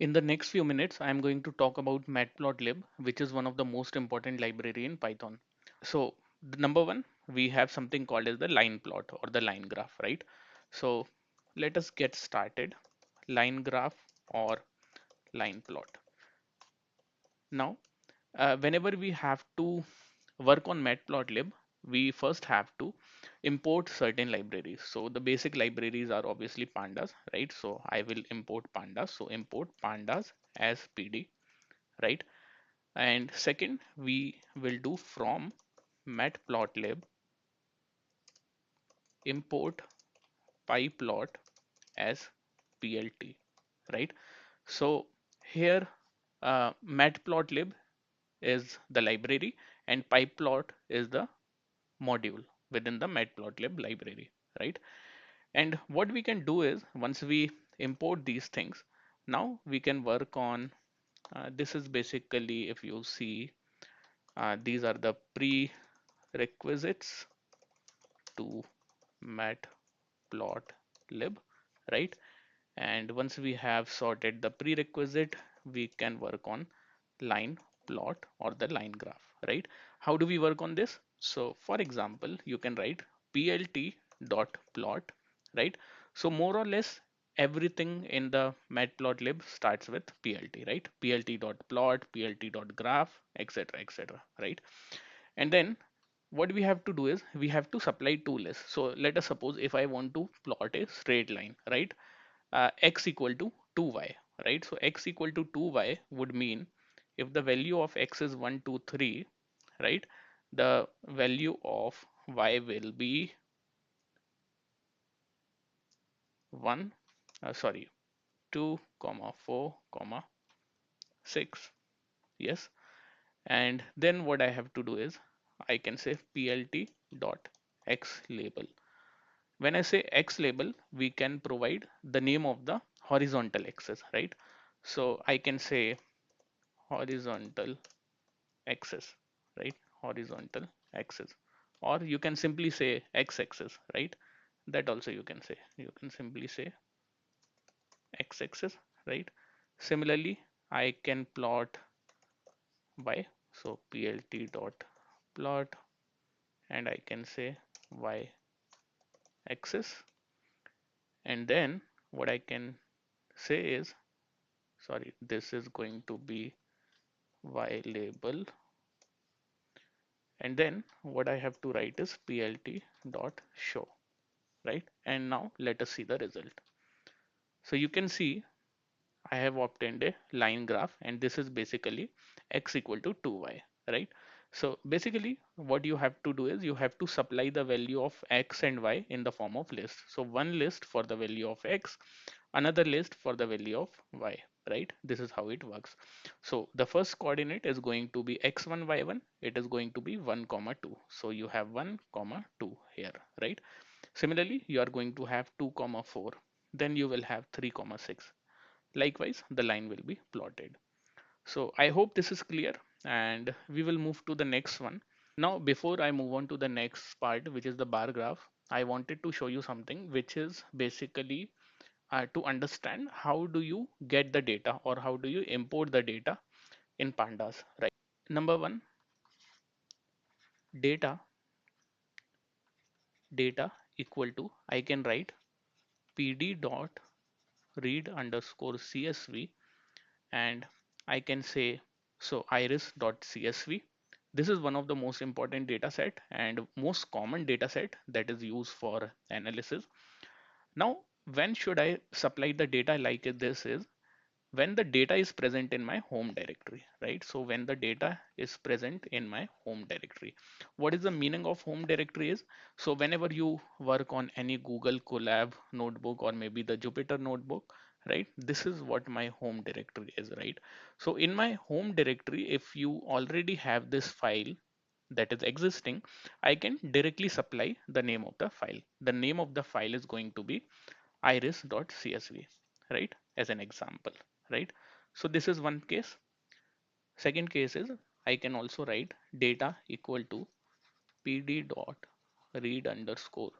In the next few minutes, I am going to talk about Matplotlib, which is one of the most important library in Python. So number one, we have something called as the line plot or the line graph, right? So let us get started. Line graph or line plot. Now, whenever we have to work on Matplotlib, we first have to import certain libraries. So the basic libraries are obviously pandas, right? So I will import pandas. So import pandas as pd, right? And second, we will do from matplotlib import pyplot as plt, right? So here matplotlib is the library and pyplot is the module within the matplotlib library, right? And what we can do is once we import these things, now we can work on this is basically, if you see, these are the prerequisites to matplotlib, right? And once we have sorted the prerequisite, we can work on line plot or the line graph, right? How do we work on this? So for example, you can write plt dot plot, right? So more or less everything in the matplotlib starts with plt, right? Plt dot plot, plt dot graph, etc, etc, right? And then what we have to do is we have to supply two lists. So let us suppose if I want to plot a straight line, right? X equal to 2y, right? So x equal to 2y would mean if the value of x is 1 2 3, right, the value of y will be 1 sorry 2 comma 4 comma 6. Yes. And then what I have to do is I can say plt dot x label. When I say x label, we can provide the name of the horizontal axis, right? So I can say horizontal axis, right? Horizontal axis, or you can simply say x-axis, right? That also you can say. You can simply say x-axis, right? Similarly, I can plot y, so plt dot plot, and I can say y axis, and then what I can say is, sorry, this is going to be y label, and then what I have to write is plt dot show, right? And now let us see the result. So you can see I have obtained a line graph, and this is basically x equal to 2y, right? So basically what you have to do is you have to supply the value of x and y in the form of list. So one list for the value of x, another list for the value of y, right? This is how it works. So the first coordinate is going to be x1 y1, it is going to be 1 comma 2. So you have 1 comma 2 here, right? Similarly, you are going to have 2 comma 4, then you will have 3 comma 6. Likewise, the line will be plotted. So I hope this is clear, and we will move to the next one. Now before I move on to the next part, which is the bar graph, I wanted to show you something which is basically to understand how do you get the data or how do you import the data in pandas, right? Number one, data data equal to, I can write pd dot read underscore csv, and I can say, so iris dot csv. This is one of the most important data set and most common data set that is used for analysis. Now when should I supply the data like this is when the data is present in my home directory, right? So when the data is present in my home directory, what is the meaning of home directory is, so whenever you work on any Google Colab notebook or maybe the Jupyter notebook, right, this is what my home directory is, right? So in my home directory, if you already have this file that is existing, I can directly supply the name of the file. The name of the file is going to be iris.csv, right, as an example, right? So this is one case. Second case is I can also write data equal to pd dot read underscore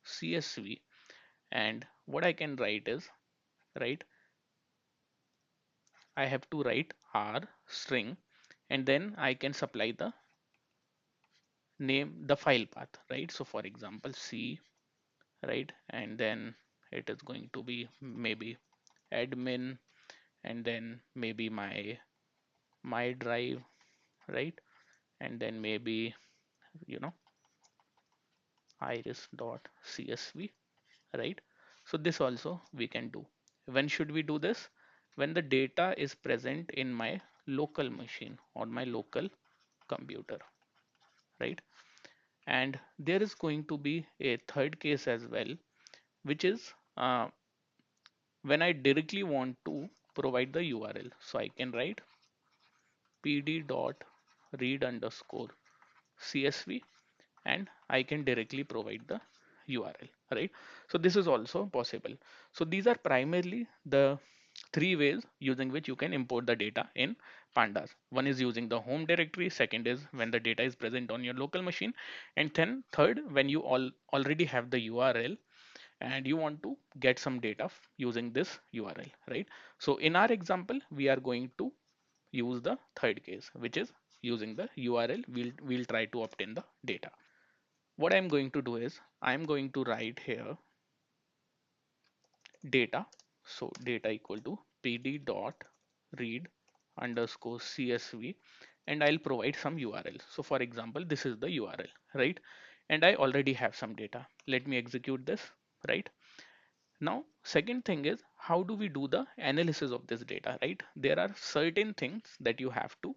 csv, and what I can write is, right, I have to write R string, and then I can supply the name, the file path, right? So for example, C, right? And then it is going to be maybe admin, and then maybe my drive, right? And then maybe, you know, iris.csv, right? So this also we can do. When should we do this? When the data is present in my local machine or my local computer, right? And there is going to be a third case as well, which is when I directly want to provide the URL. So I can write pd.read underscore csv, and I can directly provide the URL, right? So this is also possible. So these are primarily the three ways using which you can import the data in pandas. One is using the home directory, second is when the data is present on your local machine, and then third, when you already have the URL and you want to get some data using this URL, right? So in our example, we are going to use the third case, which is using the URL. We'll try to obtain the data. What I'm going to do is I'm going to write here data. So data equal to pd dot read underscore csv, and I'll provide some URL. So for example, this is the URL, right? And I already have some data. Let me execute this, right? Now, second thing is how do we do the analysis of this data, right? There are certain things that you have to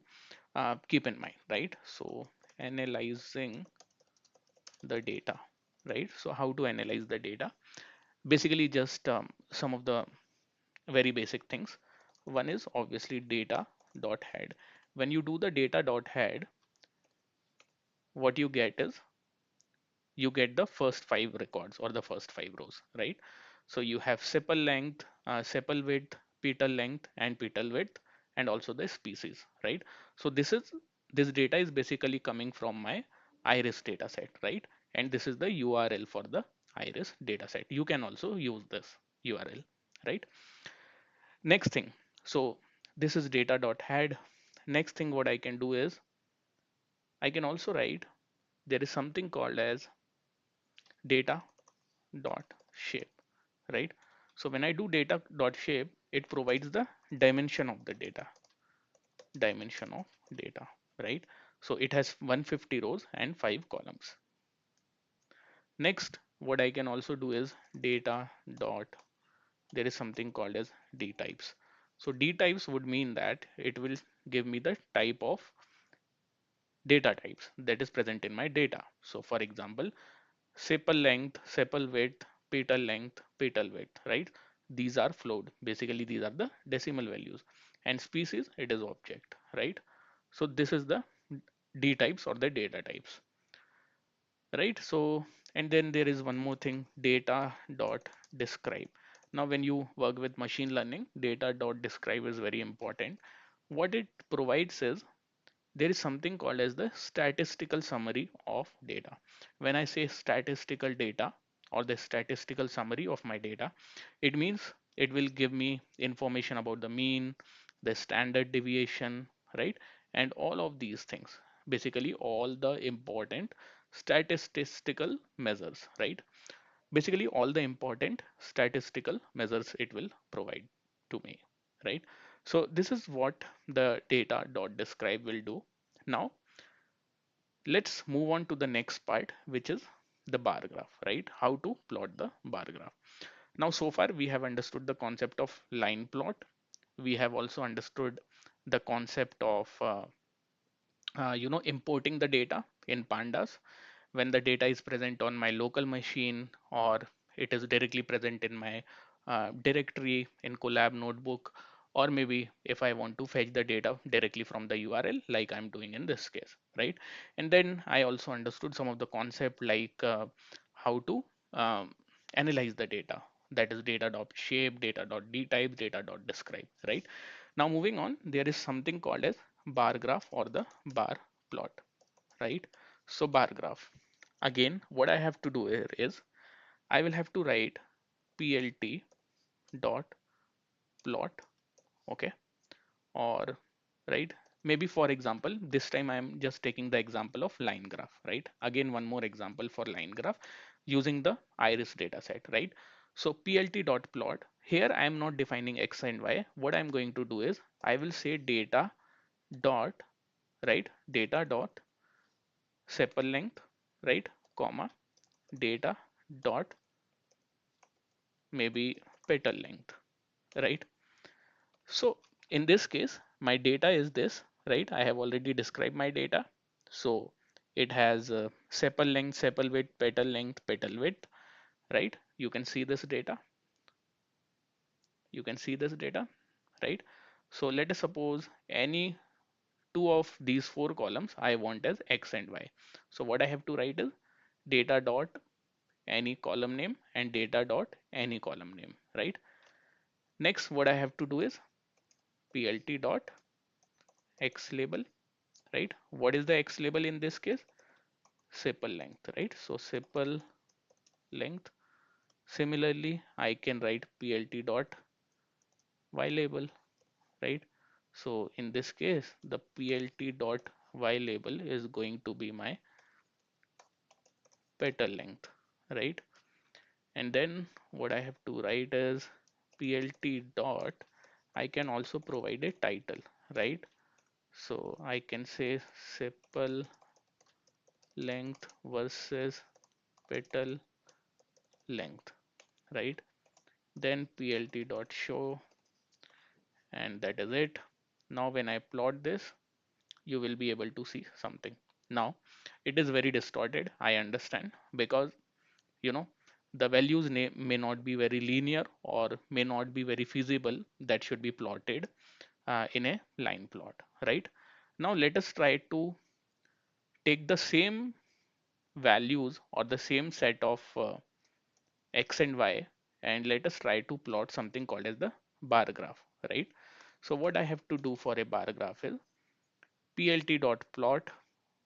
keep in mind, right? So analyzing the data, right? So how to analyze the data? Basically, just some of the very basic things. One is obviously data dot head. When you do the data dot head, what you get is you get the first five records or the first five rows, right? So you have sepal length, sepal width, petal length, and petal width, and also the species, right? So this data is basically coming from my iris data set, right? And this is the URL for the iris data set. You can also use this URL, right? Next thing, so this is data.head. Next thing what I can do is I can also write, there is something called as data dot shape, right? So when I do data dot shape, it provides the dimension of the data, dimension of data, right? So it has 150 rows and 5 columns. Next, what I can also do is data dot, there is something called as d types. So d types would mean that it will give me the type of data types that is present in my data. So for example, sepal length, sepal width, petal length, petal width, right? These are float. Basically, these are the decimal values. And species, it is object, right? So this is the D types or the data types, right? So, and then there is one more thing, data dot describe. Now, when you work with machine learning, data dot describe is very important. What it provides is there is something called as the statistical summary of data. When I say statistical data or the statistical summary of my data, it means it will give me information about the mean, the standard deviation, right? And all of these things, basically all the important statistical measures, right? Basically all the important statistical measures it will provide to me, right? So this is what the data.describe will do. Now let's move on to the next part, which is the bar graph, right? How to plot the bar graph. Now so far we have understood the concept of line plot. We have also understood the concept of importing the data in pandas when the data is present on my local machine, or it is directly present in my directory in collab notebook, or maybe if I want to fetch the data directly from the URL like I'm doing in this case, right? And then I also understood some of the concept like how to um, analyze the data, that is data.shape, data.dtype, data.describe, right? Now moving on, there is something called as bar graph or the bar plot, right? So bar graph, again what I have to do here is I will have to write plt dot plot, okay? or right, maybe for example this time I'm just taking the example of line graph, right? Again, one more example for line graph using the iris data set, right? So plt.plot, here I am not defining x and y. What I'm going to do is I will say data dot, right, data dot sepal length, right, comma data dot maybe petal length, right? So in this case, my data is this, right? I have already described my data. So it has sepal length, sepal width, petal width, right? You can see this data. You can see this data, right? So let us suppose any two of these four columns I want as x and y. So what I have to write is data dot any column name and data dot any column name, right? Next, what I have to do is plt dot x label, right? What is the x label in this case? Sepal length, right? So sepal length. Similarly, I can write plt dot y label, right? So in this case, the plt dot y label is going to be my petal length, right? And then what I have to write is plt dot, I can also provide a title, right? So I can say sepal length versus petal length, right? Then plt dot show, and that is it. Now when I plot this, you will be able to see something. Now it is very distorted, I understand, because you know the values may not be very linear or may not be very feasible that should be plotted in a line plot, right? Now let us try to take the same values or the same set of x and y, and let us try to plot something called as the bar graph, right? So what I have to do for a bar graph is plt dot plot,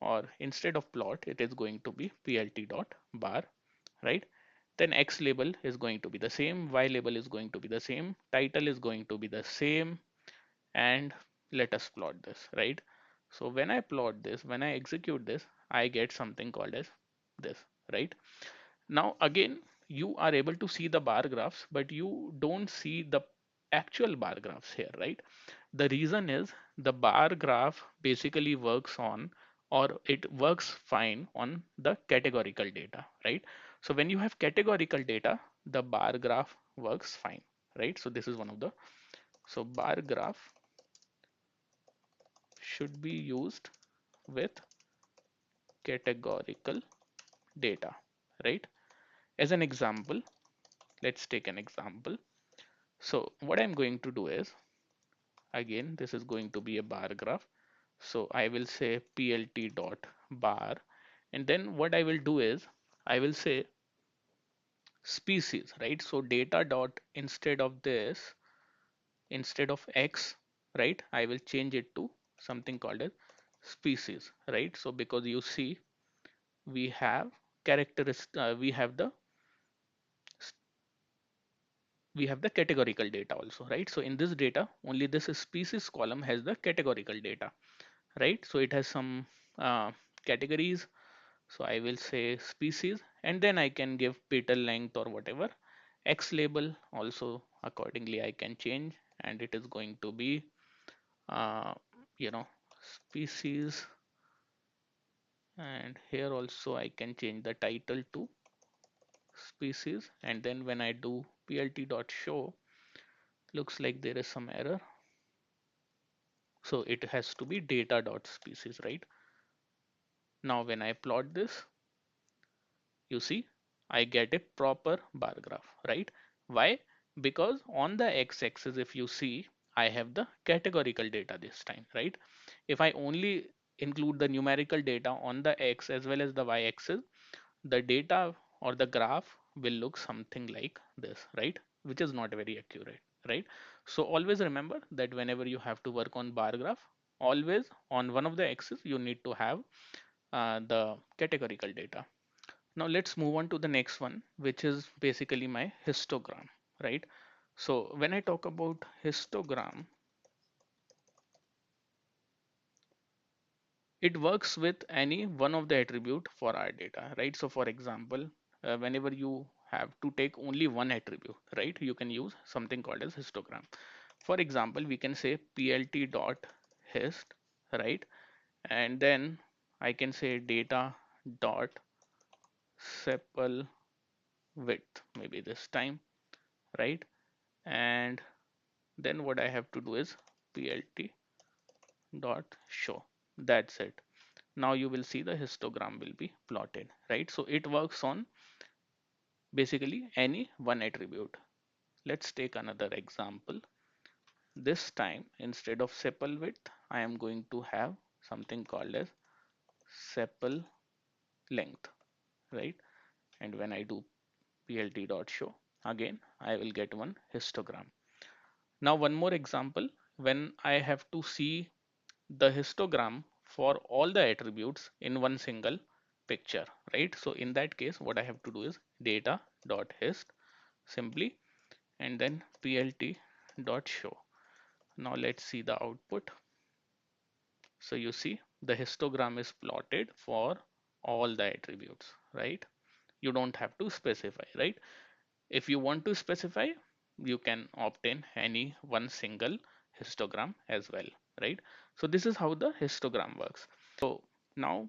or instead of plot it is going to be plt dot bar, right? Then x label is going to be the same, y label is going to be the same, title is going to be the same, and let us plot this, right? So when I plot this, when I execute this, I get something called as this, right? Now again, you are able to see the bar graphs, but you don't see the actual bar graphs here, right? The reason is the bar graph basically works on, or it works fine on the categorical data, right? So when you have categorical data, the bar graph works fine, right? So this is one of the, so bar graph should be used with categorical data, right? As an example, let's take an example. So what I'm going to do is, again, this is going to be a bar graph. So I will say plt dot bar, and then what I will do is I will say species, right? So data dot, instead of this, instead of x, right, I will change it to something called as species, right? So because you see we have characteristic, we have the categorical data also, right? So in this data, only this species column has the categorical data, right? So it has some categories. So I will say species, and then I can give petal length or whatever. X label also accordingly I can change, and it is going to be uh, you know species, and here also I can change the title to species, and then when I do plt dot show, looks like there is some error. So it has to be data dot species, right? Now when I plot this, you see I get a proper bar graph, right? Why? Because on the x-axis, if you see, I have the categorical data this time, right? If I only include the numerical data on the x as well as the y-axis, the data or the graph will look something like this, right? Which is not very accurate, right? So always remember that whenever you have to work on bar graph, always on one of the axes you need to have the categorical data. Now let's move on to the next one, which is basically my histogram, right? So when I talk about histogram, It works with any one of the attribute for our data, right? So for example, whenever you have to take only one attribute, right, you can use something called as histogram. For example, we can say plt dot hist, right, and then I can say data dot sepal width, maybe this time, right, and then what I have to do is plt dot show. That's it. Now you will see the histogram will be plotted, right? So it works on basically any one attribute. Let's take another example. This time instead of sepal width, I am going to have something called as sepal length, right? And when I do plt dot show, again I will get one histogram. Now one more example, when I have to see the histogram for all the attributes in one single picture, right? So in that case, what I have to do is data dot hist simply, and then plt dot show. Now let's see the output. So you see the histogram is plotted for all the attributes, right? You don't have to specify, right? If you want to specify, you can obtain any one single histogram as well, right? So this is how the histogram works. So now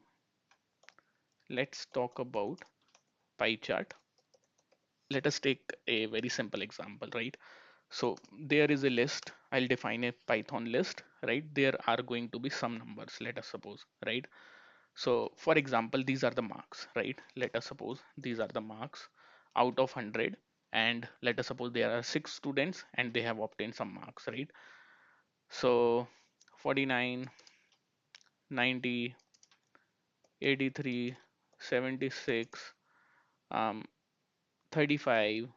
let's talk about pie chart. Let us take a very simple example, right? So there is a list. I'll define a Python list, right? There are going to be some numbers, let us suppose, right? So for example, these are the marks, right? Let us suppose these are the marks out of 100, and let us suppose there are 6 students and they have obtained some marks, right? So 49, 90, 83, 76, 35,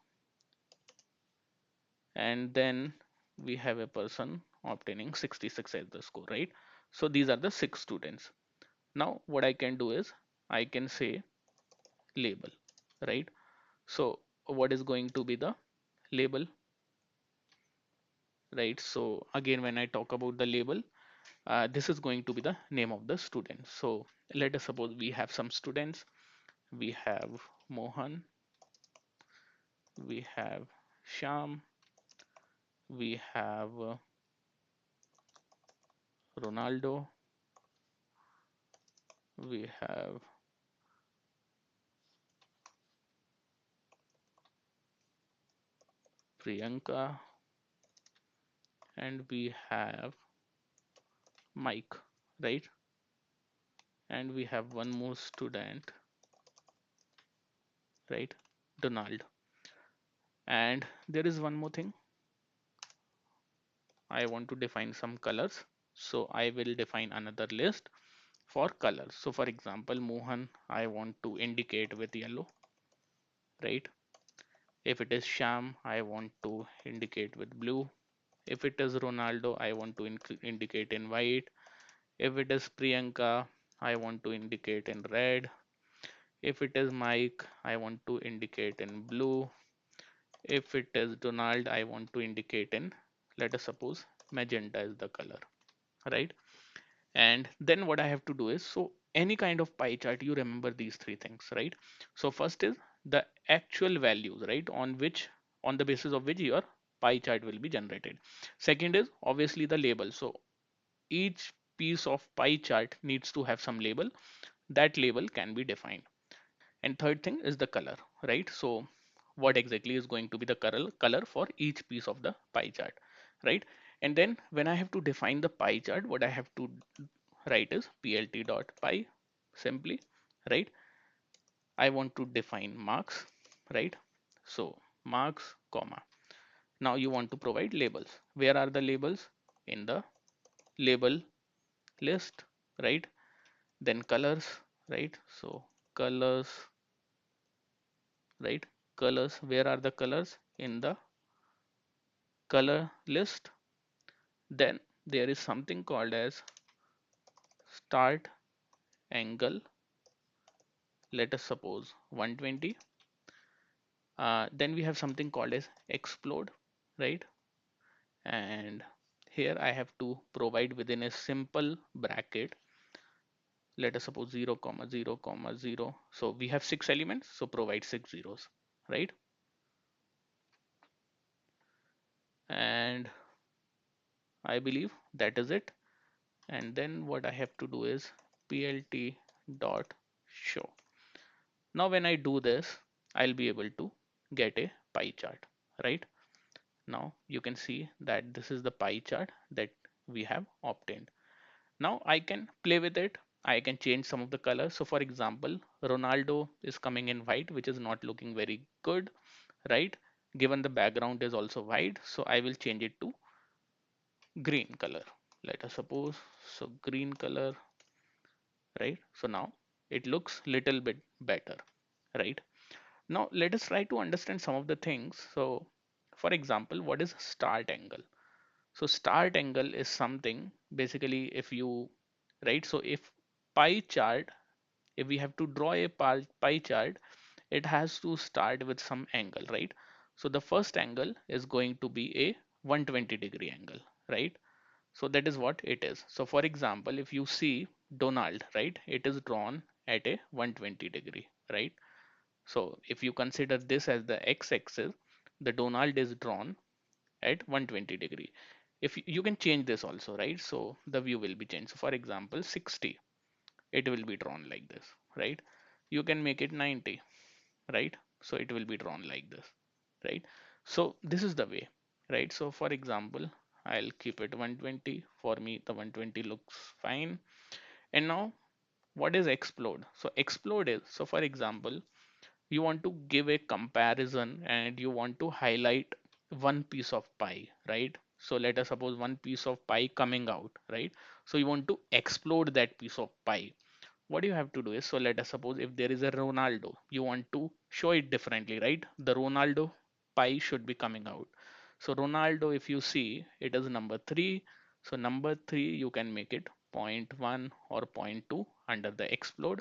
and then we have a person obtaining 66 as the score, right? So these are the 6 students. Now what I can do is I can say label, right? So what is going to be the label, right? So again, when I talk about the label, this is going to be the name of the student. So let us suppose we have some students. We have Mohan, we have Sham, we have Ronaldo, we have Priyanka, and we have Mike, right? And we have one more student, right? Donald. And there is one more thing. I want to define some colors. So I will define another list for colors. So for example, Mohan, I want to indicate with yellow, right? If it is Sham, I want to indicate with blue. If it is Ronaldo, I want to indicate in white. If it is Priyanka, I want to indicate in red. If it is Mike, I want to indicate in blue. If it is Donald, I want to indicate in, let us suppose, magenta is the color, right? And then what I have to do is, so any kind of pie chart, you remember these three things, right? So first is the actual values, right, on which, on the basis of which your pie chart will be generated. Second is obviously the label. So each piece of pie chart needs to have some label. That label can be defined. And third thing is the color, right? So what exactly is going to be the color for each piece of the pie chart, right? And then when I have to define the pie chart, what I have to write is plt dot pie simply, right? I want to define marks, right? So marks comma, now you want to provide labels. Where are the labels? In the label list, right? Then colors, right? So colors, right? Colors, where are the colors? In the color list. Then there is something called as start angle, let us suppose 120. Then we have something called as explode, right? And here I have to provide within a simple bracket let us suppose 0 comma 0 comma 0. So we have 6 elements, so provide 6 zeros, right? And I believe that is it. And then what I have to do is plt dot show. Now when I do this, I'll be able to get a pie chart, right? Now you can see that this is the pie chart that we have obtained. Now I can play with it. I can change some of the colors. So for example, Ronaldo is coming in white, which is not looking very good, right? Given the background is also white, so I will change it to green color. Let us suppose, so green color, right? So now it looks little bit better, right? Now let us try to understand some of the things. So for example, what is start angle? So start angle is something basically if you, right? So if pie chart, if we have to draw a pie chart, it has to start with some angle, right? So the first angle is going to be a 120-degree angle, right? So that is what it is. So for example, if you see Donald, right, it is drawn at a 120-degree, right? So if you consider this as the x-axis, the Donald is drawn at 120-degree. If you can change this also, right? So the view will be changed. So for example, 60, it will be drawn like this, right? You can make it 90, right? So it will be drawn like this, right? So this is the way, right? So for example, I'll keep it 120. For me, the 120 looks fine. And now what is explode? So explode is, so for example, you want to give a comparison and you want to highlight one piece of pie, right? So let us suppose one piece of pie coming out, right? So you want to explode that piece of pie. What you have to do is, so let us suppose if there is a Ronaldo, you want to show it differently, right? The Ronaldo pie should be coming out. So Ronaldo, if you see, it is number 3. So number 3, you can make it zero point 0.1 or zero point 0.2 under the explode.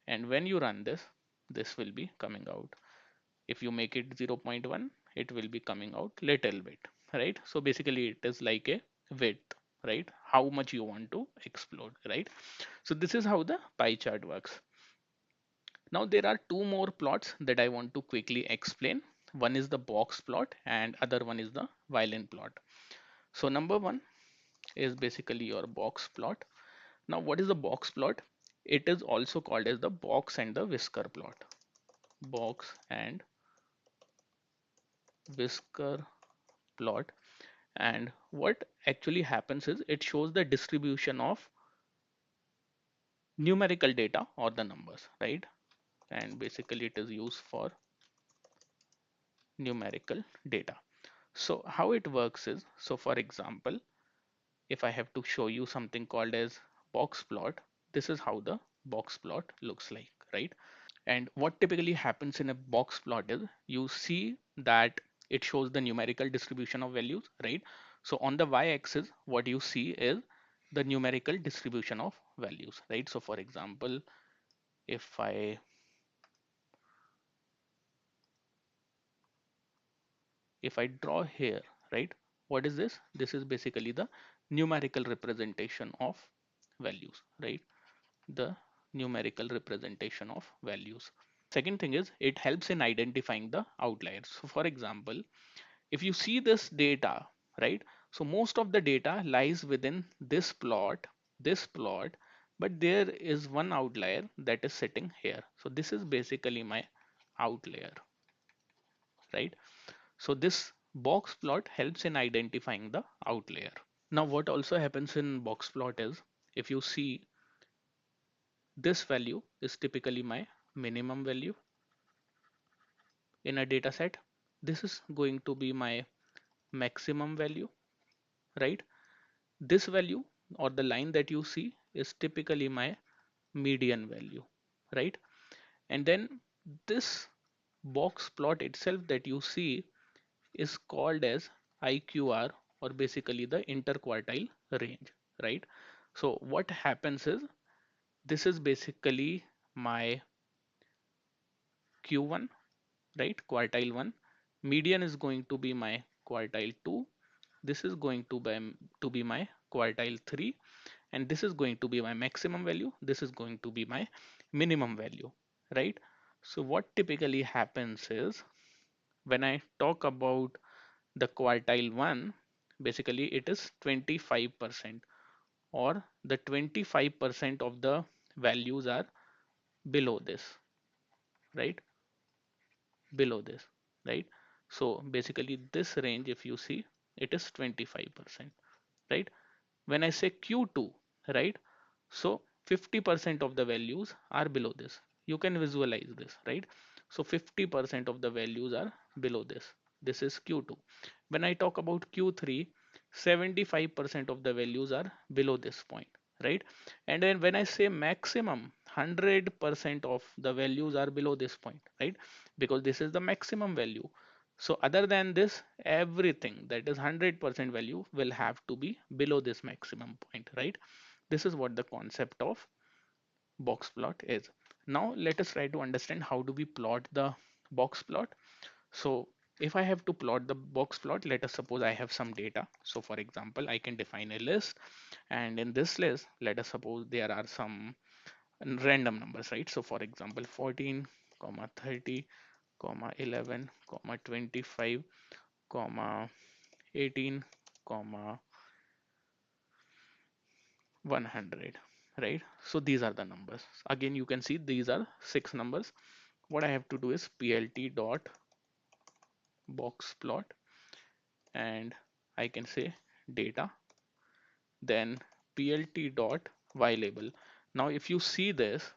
And when you run this, this will be coming out. If you make it 0 0.1, it will be coming out little bit, right? So basically it is like a width, right? How much you want to explode, right? So this is how the pie chart works. Now there are two more plots that I want to quickly explain. One is the box plot and other one is the violin plot. So number one is basically your box plot. Now what is the box plot? It is also called as the box and the whisker plot. Box and whisker plot. And what actually happens is it shows the distribution of numerical data or the numbers, right? And basically it is used for numerical data. So how it works is, so for example, if I have to show you something called as box plot, this is how the box plot looks like, right? And what typically happens in a box plot is you see that it shows the numerical distribution of values, right? So on the y-axis, what you see is the numerical distribution of values, right? So for example, if I draw here, right? What is this? This is basically the numerical representation of values, right? The numerical representation of values. Second thing is it helps in identifying the outliers. So for example, if you see this data, right? So most of the data lies within this plot, but there is one outlier that is sitting here. So this is basically my outlier, right? So this box plot helps in identifying the outlier. Now what also happens in box plot is if you see this value is typically my minimum value in a data set. This is going to be my maximum value, right? This value or the line that you see is typically my median value, right? And then this box plot itself that you see is called as IQR, or basically the interquartile range, right? So what happens is this is basically my Q1, right? Quartile 1. Median is going to be my quartile 2. This is going to be my quartile 3, and this is going to be my maximum value, this is going to be my minimum value, right? So what typically happens is, when I talk about the quartile 1, basically it is 25%, or the 25% of the values are below this, right? Below this, right? So basically this range, if you see, it is 25%, right? When I say Q2, right? So 50% of the values are below this. You can visualize this, right? So 50% of the values are below this. This is Q2. When I talk about Q3, 75% of the values are below this point, right? And then when I say maximum, 100% of the values are below this point, right? Because this is the maximum value. So other than this, everything that is 100% value will have to be below this maximum point, right? This is what the concept of box plot is. Now let us try to understand how do we plot the box plot. So if I have to plot the box plot, let us suppose I have some data. So for example, I can define a list, and in this list, let us suppose there are some random numbers, right? So for example, 14, 30, 11, 25, 18, 100, right? So these are the numbers. Again, you can see these are 6 numbers. What I have to do is plt dot box plot, and I can say data, then plt dot y label. Now if you see this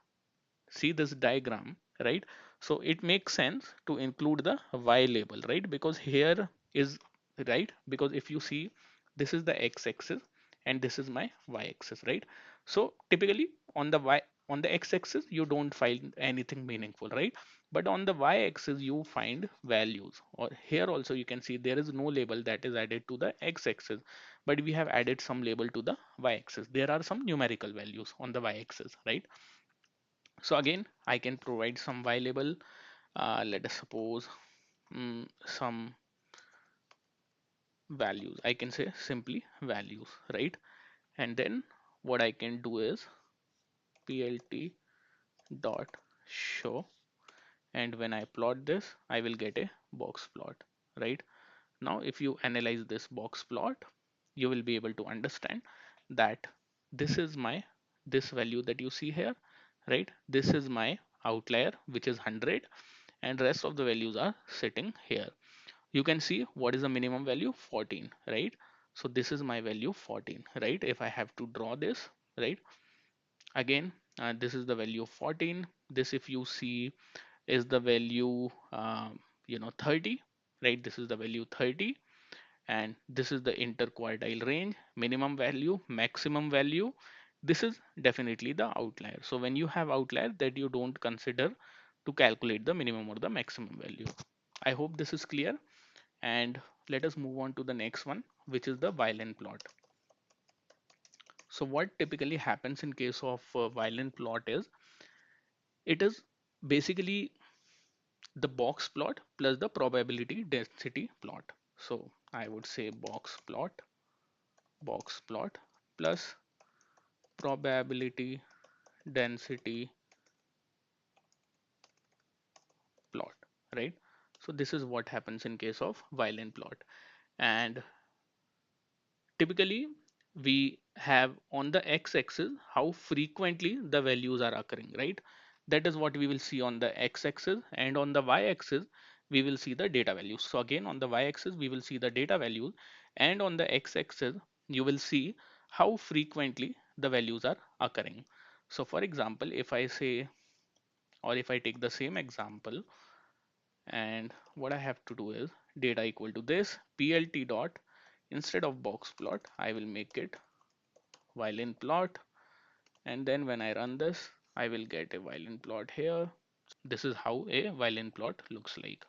diagram, right? So it makes sense to include the y label, right? Because here is, right, because if you see, this is the x-axis and this is my y-axis, right? So typically on the x-axis you don't find anything meaningful, right? But on the y-axis you find values, or here also you can see there is no label that is added to the x-axis, but we have added some label to the y-axis. There are some numerical values on the y-axis, right? So again, I can provide some y label. Let us suppose some values. I can say simply values, right? And then what I can do is plt dot show, and when I plot this, I will get a box plot, right? Now, if you analyze this box plot, you will be able to understand that this is my, this value that you see here, right? This is my outlier, which is 100, and rest of the values are sitting here. You can see what is the minimum value, 14, right? So this is my value 14, right? If I have to draw this, right? Again, this is the value of 14. This, if you see, is the value 30, right? This is the value 30, and this is the interquartile range, minimum value, maximum value. This is definitely the outlier. So when you have outlier, that you don't consider to calculate the minimum or the maximum value. I hope this is clear, and let us move on to the next one, which is the violin plot. So what typically happens in case of violin plot is, it is basically the box plot plus the probability density plot. So I would say box plot plus probability density plot, right? So this is what happens in case of violin plot. And typically we have on the x-axis how frequently the values are occurring, right? That is what we will see on the x-axis, and on the y-axis we will see the data values. So again, on the y-axis we will see the data values, and on the x-axis you will see how frequently the values are occurring. So for example, if I say, or if I take the same example, and what I have to do is data equal to this plt dot, instead of box plot I will make it violin plot, and then when I run this I will get a violin plot here. This is how a violin plot looks like.